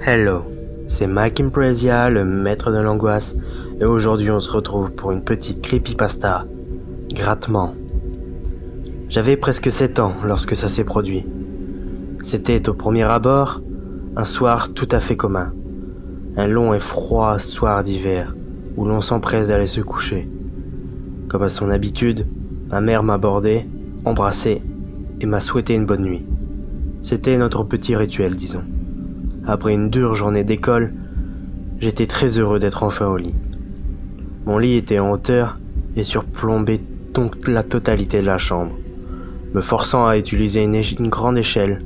Hello, c'est Mike Imprezia, le maître de l'angoisse, et aujourd'hui on se retrouve pour une petite creepypasta. Grattement. J'avais presque 7 ans lorsque ça s'est produit. C'était au premier abord, un soir tout à fait commun. Un long et froid soir d'hiver, où l'on s'empresse d'aller se coucher. Comme à son habitude, ma mère m'a abordé, embrassé, et m'a souhaité une bonne nuit. C'était notre petit rituel, disons. Après une dure journée d'école, j'étais très heureux d'être enfin au lit. Mon lit était en hauteur et surplombait donc la totalité de la chambre, me forçant à utiliser une grande échelle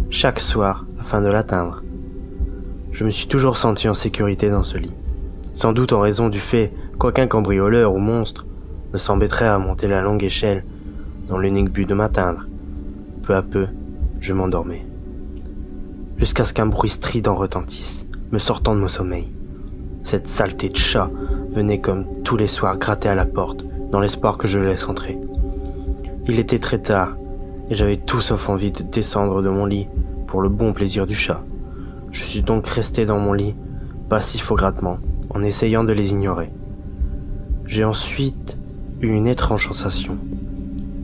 chaque soir afin de l'atteindre. Je me suis toujours senti en sécurité dans ce lit, sans doute en raison du fait qu'aucun cambrioleur ou monstre ne s'embêterait à monter la longue échelle dans l'unique but de m'atteindre. Peu à peu, je m'endormais. Jusqu'à ce qu'un bruit strident retentisse, me sortant de mon sommeil. Cette saleté de chat venait comme tous les soirs gratter à la porte, dans l'espoir que je le laisse entrer. Il était très tard, et j'avais tout sauf envie de descendre de mon lit pour le bon plaisir du chat. Je suis donc resté dans mon lit, passif au grattement, en essayant de les ignorer. J'ai ensuite eu une étrange sensation,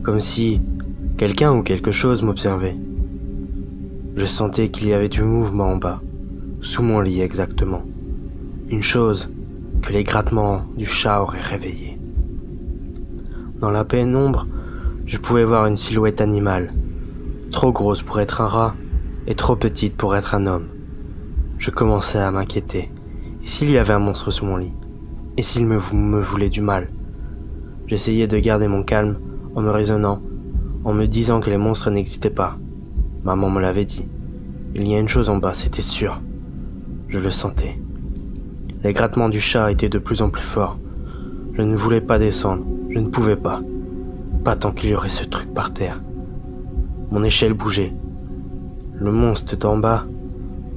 comme si quelqu'un ou quelque chose m'observait. Je sentais qu'il y avait du mouvement en bas, sous mon lit exactement. Une chose que les grattements du chat auraient réveillée. Dans la pénombre, je pouvais voir une silhouette animale, trop grosse pour être un rat et trop petite pour être un homme. Je commençais à m'inquiéter. Et s'il y avait un monstre sous mon lit? Et s'il me voulait du mal? J'essayais de garder mon calme en me raisonnant, en me disant que les monstres n'existaient pas. Maman me l'avait dit. Il y a une chose en bas, c'était sûr. Je le sentais. Les grattements du chat étaient de plus en plus forts. Je ne voulais pas descendre. Je ne pouvais pas. Pas tant qu'il y aurait ce truc par terre. Mon échelle bougeait. Le monstre d'en bas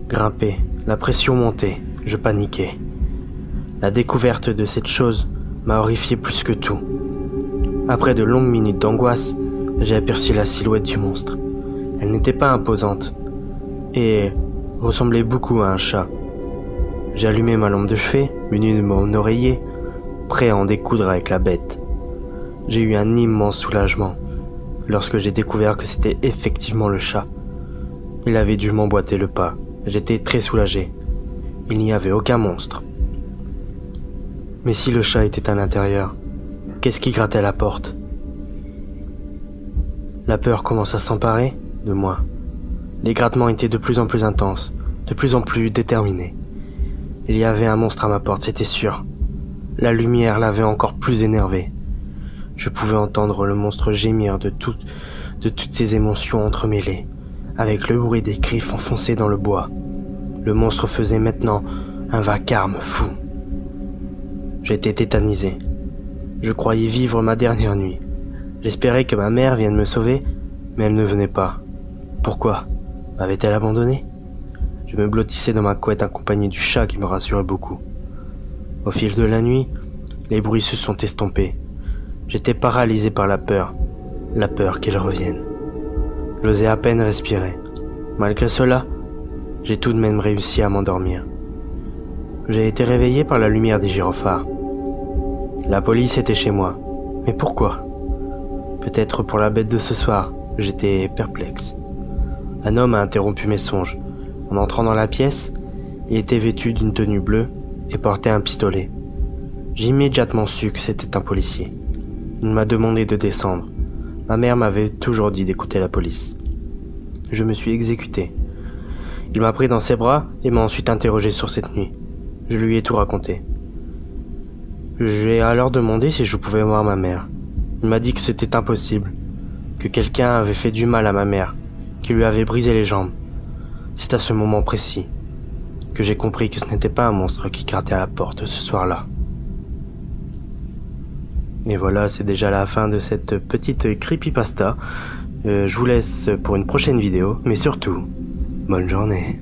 grimpait. La pression montait. Je paniquais. La découverte de cette chose m'a horrifié plus que tout. Après de longues minutes d'angoisse, j'ai aperçu la silhouette du monstre. Elle n'était pas imposante et ressemblait beaucoup à un chat. J'ai allumé ma lampe de chevet, muni de mon oreiller, prêt à en découdre avec la bête. J'ai eu un immense soulagement lorsque j'ai découvert que c'était effectivement le chat. Il avait dû m'emboîter le pas. J'étais très soulagé. Il n'y avait aucun monstre. Mais si le chat était à l'intérieur, qu'est-ce qui grattait à la porte? La peur commence à s'emparer de moi. Les grattements étaient de plus en plus intenses, de plus en plus déterminés. Il y avait un monstre à ma porte, c'était sûr. La lumière l'avait encore plus énervé. Je pouvais entendre le monstre gémir de toutes ses émotions entremêlées, avec le bruit des griffes enfoncées dans le bois. Le monstre faisait maintenant un vacarme fou. J'étais tétanisé. Je croyais vivre ma dernière nuit. J'espérais que ma mère vienne me sauver, mais elle ne venait pas. Pourquoi? M'avait-elle abandonné? Je me blottissais dans ma couette accompagné du chat qui me rassurait beaucoup. Au fil de la nuit, les bruits se sont estompés. J'étais paralysé par la peur qu'elle revienne. J'osais à peine respirer. Malgré cela, j'ai tout de même réussi à m'endormir. J'ai été réveillé par la lumière des gyrophares. La police était chez moi. Mais pourquoi? Peut-être pour la bête de ce soir. J'étais perplexe. Un homme a interrompu mes songes. En entrant dans la pièce, il était vêtu d'une tenue bleue et portait un pistolet. J'ai immédiatement su que c'était un policier. Il m'a demandé de descendre. Ma mère m'avait toujours dit d'écouter la police. Je me suis exécuté. Il m'a pris dans ses bras et m'a ensuite interrogé sur cette nuit. Je lui ai tout raconté. J'ai alors demandé si je pouvais voir ma mère. Il m'a dit que c'était impossible, que quelqu'un avait fait du mal à ma mère, qui lui avait brisé les jambes. C'est à ce moment précis que j'ai compris que ce n'était pas un monstre qui grattait à la porte ce soir-là. Et voilà, c'est déjà la fin de cette petite creepypasta. Je vous laisse pour une prochaine vidéo, mais surtout, bonne journée.